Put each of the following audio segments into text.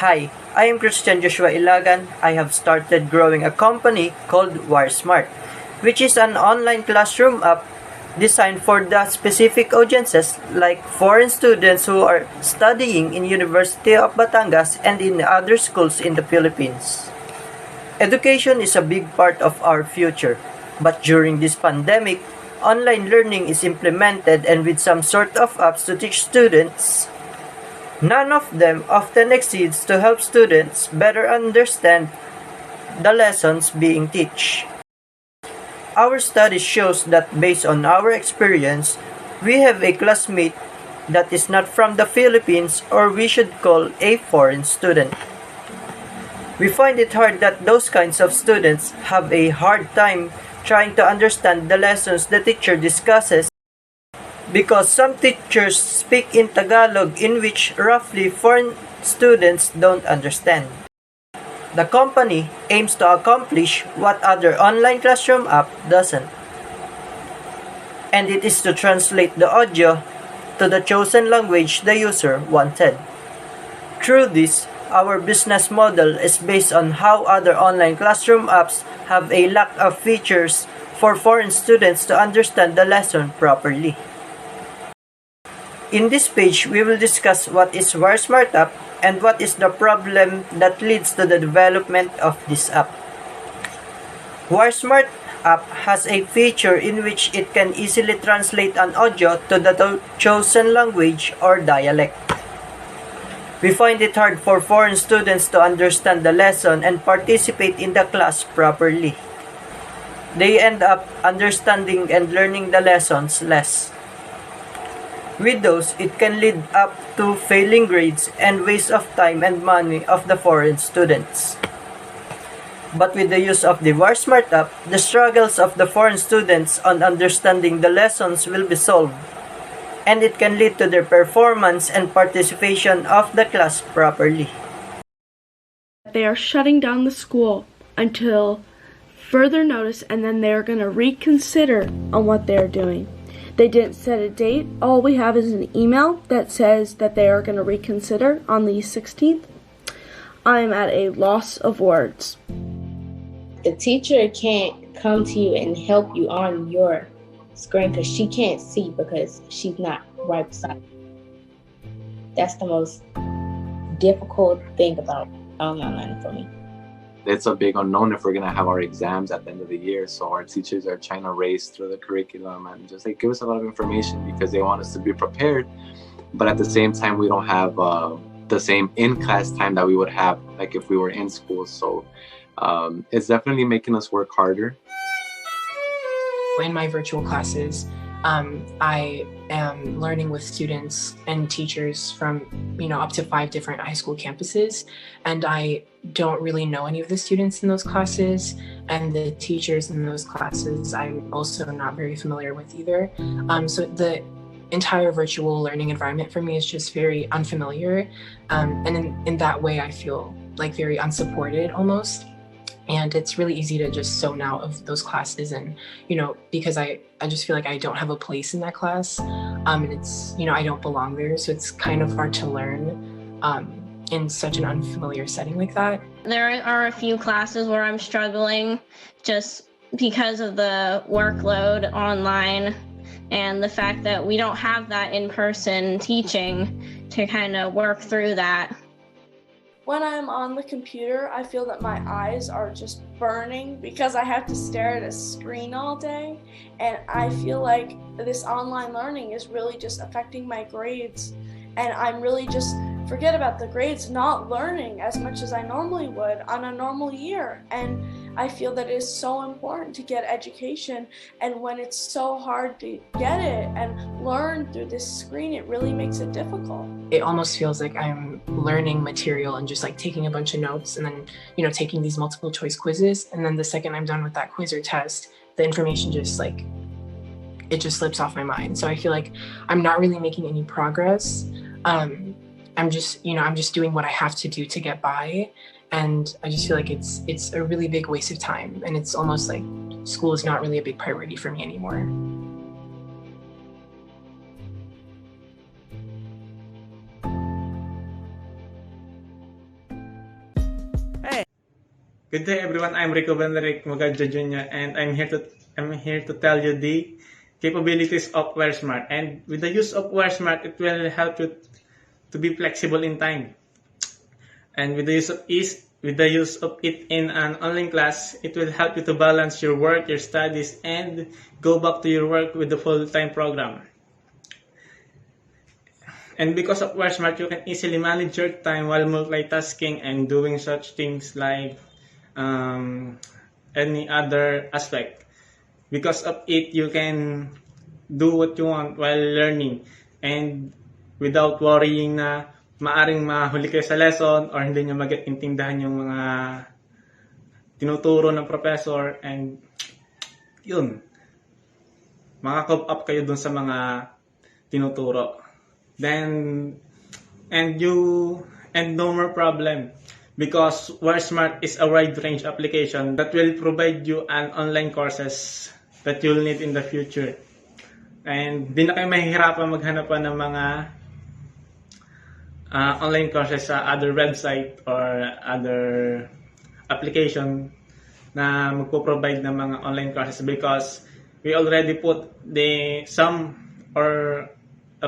Hi, I am Christian Joshua Ilagan. I have started growing a company called WireSmart, which is an online classroom app designed for the specific audiences like foreign students who are studying in University of Batangas and in other schools in the Philippines. Education is a big part of our future, but during this pandemic, online learning is implemented and with some sort of apps to teach students. None of them often exceeds to help students better understand the lessons being taught. Our study shows that based on our experience, we have a classmate that is not from the Philippines or we should call a foreign student. We find it hard that those kinds of students have a hard time trying to understand the lessons the teacher discusses because some teachers speak in Tagalog in which roughly foreign students don't understand. The company aims to accomplish what other online classroom app doesn't, and it is to translate the audio to the chosen language the user wanted. Through this, our business model is based on how other online classroom apps have a lack of features for foreign students to understand the lesson properly. In this page, we will discuss what is WireSmart app and what is the problem that leads to the development of this app. WireSmart app has a feature in which it can easily translate an audio to the chosen language or dialect. We find it hard for foreign students to understand the lesson and participate in the class properly. They end up understanding and learning the lessons less. With those, it can lead up to failing grades and waste of time and money of the foreign students. But with the use of the WireSmart app, the struggles of the foreign students on understanding the lessons will be solved, and it can lead to their performance and participation of the class properly. They are shutting down the school until further notice, and then they're going to reconsider on what they're doing. They didn't set a date. All we have is an email that says that they are going to reconsider on the 16th. I'm at a loss of words. The teacher can't come to you and help you on your screen because she can't see because she's not right beside you. That's the most difficult thing about online learning for me. It's a big unknown if we're going to have our exams at the end of the year. So our teachers are trying to race through the curriculum and just give us a lot of information because they want us to be prepared. But at the same time, we don't have the same in-class time that we would have like if we were in school. So it's definitely making us work harder. In my virtual classes, I am learning with students and teachers from, up to 5 different high school campuses, and I don't really know any of the students in those classes, and the teachers in those classes I'm also not very familiar with either. So the entire virtual learning environment for me is just very unfamiliar, and in that way I feel like very unsupported almost. And it's really easy to just zone out of those classes and, because I just feel like I don't have a place in that class, and it's, I don't belong there. So it's kind of hard to learn in such an unfamiliar setting like that. There are a few classes where I'm struggling just because of the workload online and the fact that we don't have that in-person teaching to kind of work through that. When I'm on the computer, I feel that my eyes are just burning because I have to stare at a screen all day. And I feel like this online learning is really just affecting my grades. And I'm really just forget about the grades, not learning as much as I normally would on a normal year. And I feel that it is so important to get education. And when it's so hard to get it and learn through this screen, it really makes it difficult. It almost feels like I'm learning material and just taking a bunch of notes and then, taking these multiple choice quizzes. And then the second I'm done with that quiz or test, the information just it just slips off my mind. So I feel like I'm not really making any progress. I'm just doing what I have to do to get by. And I just feel like it's a really big waste of time. And it's almost like school is not really a big priority for me anymore. Good day, everyone. I'm Rico Benerick Mugadja Jr. and I'm here to tell you the capabilities of WireSmart. And with the use of WireSmart, it will help you to be flexible in time. And with the use of it in an online class, it will help you to balance your work, your studies, and go back to your work with the full-time program. And because of WireSmart, you can easily manage your time while multitasking and doing such things like any other aspect. Because of it, you can do what you want while learning and without worrying na maaring mahuli kayo sa lesson or hindi nyo mag-intindihan yung mga tinuturo ng professor, and yun, maka-cope up kayo dun sa mga tinuturo. And no more problem, because WireSmart is a wide range application that will provide you an online courses that you'll need in the future. And di na kayo mahihirapan maghanapan ng mga online courses sa other website or other application na magpo-provide ng mga online courses, because we already put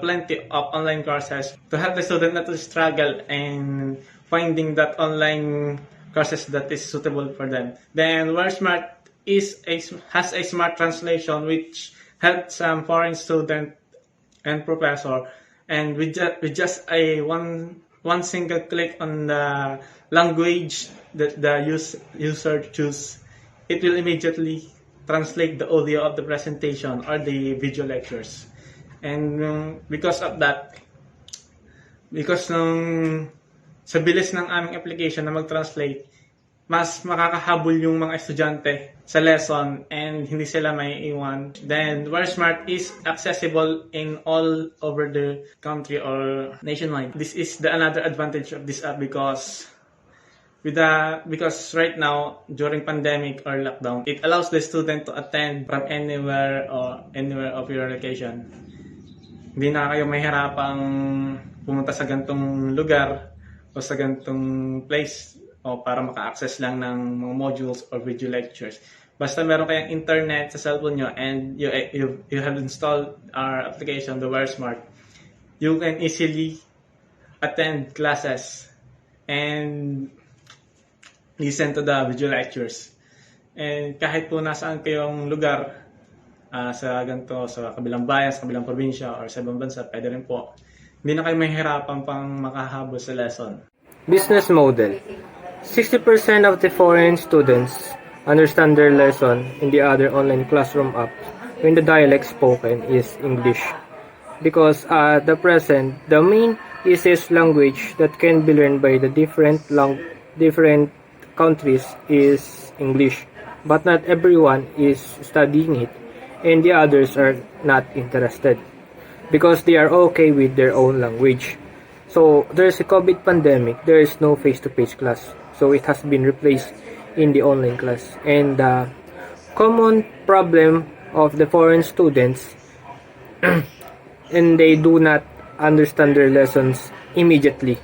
plenty of online courses to help the student not to struggle and finding that online courses that is suitable for them. Then WireSmart has a smart translation which helps some foreign student and professor, and with just a one single click on the language that the user choose, it will immediately translate the audio of the presentation or the video lectures. And because of that, sa bilis ng aming application na mag-translate, mas makakahabol yung mga estudyante sa lesson and hindi sila may iwan. Then WireSmart is accessible in all over the country or nationwide. This is another advantage of this app, because right now during pandemic or lockdown, it allows the student to attend from anywhere of your location. Hindi na kayo mahirapang pumunta sa gantong lugar o sa gantong place o para maka-access lang ng mga modules or video lectures. Basta meron kayong internet sa cellphone nyo and you have installed our application, the WireSmart, you can easily attend classes and listen to the video lectures. And kahit po nasaan kayong lugar, sa kabilang bayan, sa kabilang probinsya, or sa ibang bansa, pwede rin po. Hindi na kayo mahihirapan pang makahabol sa lesson. Business model. 60% of the foreign students understand their lesson in the other online classroom app when the dialect spoken is English. Because at the present, the main easiest language that can be learned by the different countries is English. But not everyone is studying it, and the others are not interested because they are okay with their own language. So there's a COVID pandemic, there is no face-to-face class, so it has been replaced in the online class. And the common problem of the foreign students and they do not understand their lessons immediately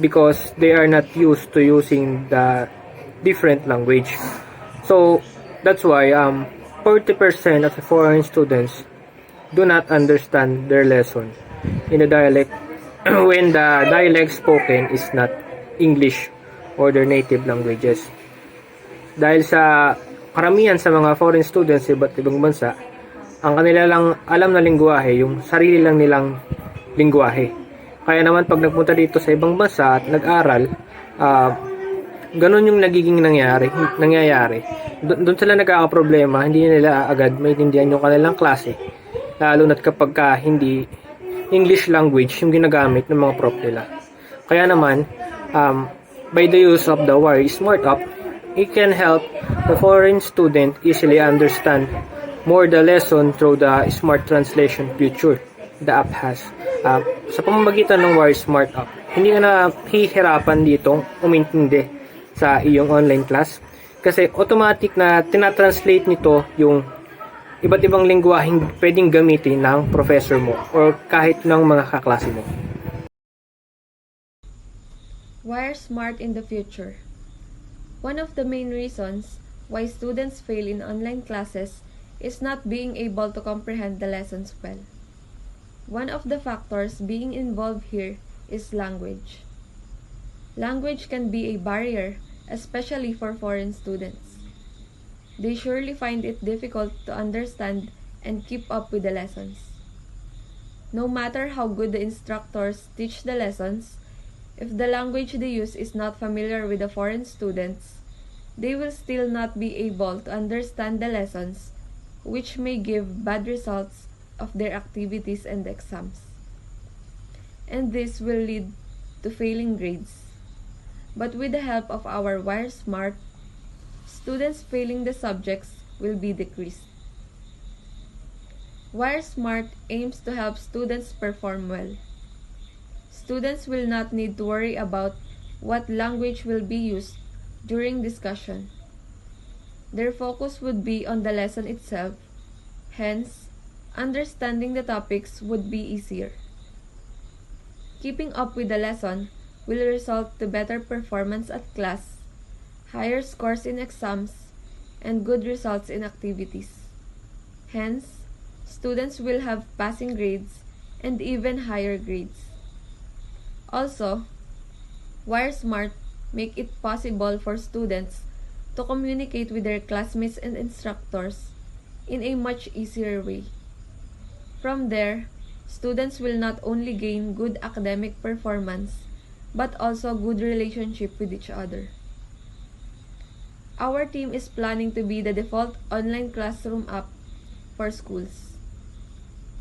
because they are not used to using the different language. So that's why 40% of the foreign students do not understand their lesson in the dialect when the dialect spoken is not English or their native languages. Dahil sa karamihan sa mga foreign students sa iba't ibang bansa, ang kanila lang alam na lingwahe, yung sarili lang nilang lingwahe. Kaya naman pag nagpunta dito sa ibang bansa at nag-aral, ganun yung nagiging nangyayari. Doon sila nagkakaproblema, hindi nila agad maintindihan yung kanilang klase. Lalo na't kapag hindi English language yung ginagamit ng mga prof nila. Kaya naman, by the use of the WireSmart app, it can help the foreign student easily understand more the lesson through the smart translation feature the app has. Sa pamamagitan ng WireSmart app, hindi ka na hihirapan dito umintindi sa iyong online class kasi automatic na tinatranslate nito yung iba't ibang lingwaheng pwedeng gamitin ng professor mo or kahit ng mga kaklase mo. WireSmart in the future. One of the main reasons why students fail in online classes is not being able to comprehend the lessons well. One of the factors being involved here is language. Language can be a barrier, especially for foreign students. They surely find it difficult to understand and keep up with the lessons. No matter how good the instructors teach the lessons, if the language they use is not familiar with the foreign students, they will still not be able to understand the lessons, which may give bad results of their activities and exams. And this will lead to failing grades. But with the help of our WireSmart, students failing the subjects will be decreased. WireSmart aims to help students perform well. Students will not need to worry about what language will be used during discussion. Their focus would be on the lesson itself, hence, understanding the topics would be easier. Keeping up with the lesson will result to better performance at class, higher scores in exams, and good results in activities. Hence, students will have passing grades and even higher grades. Also, WireSmart make it possible for students to communicate with their classmates and instructors in a much easier way. From there, students will not only gain good academic performance, but also good relationship with each other. Our team is planning to be the default online classroom app for schools.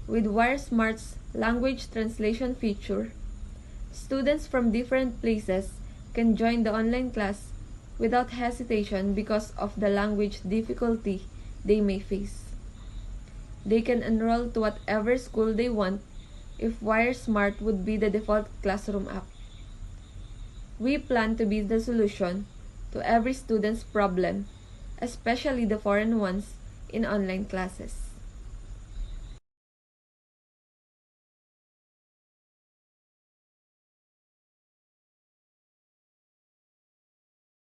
With WireSmart's language translation feature, students from different places can join the online class without hesitation because of the language difficulty they may face. They can enroll to whatever school they want if WireSmart would be the default classroom app. We plan to be the solution to every student's problem, especially the foreign ones in online classes.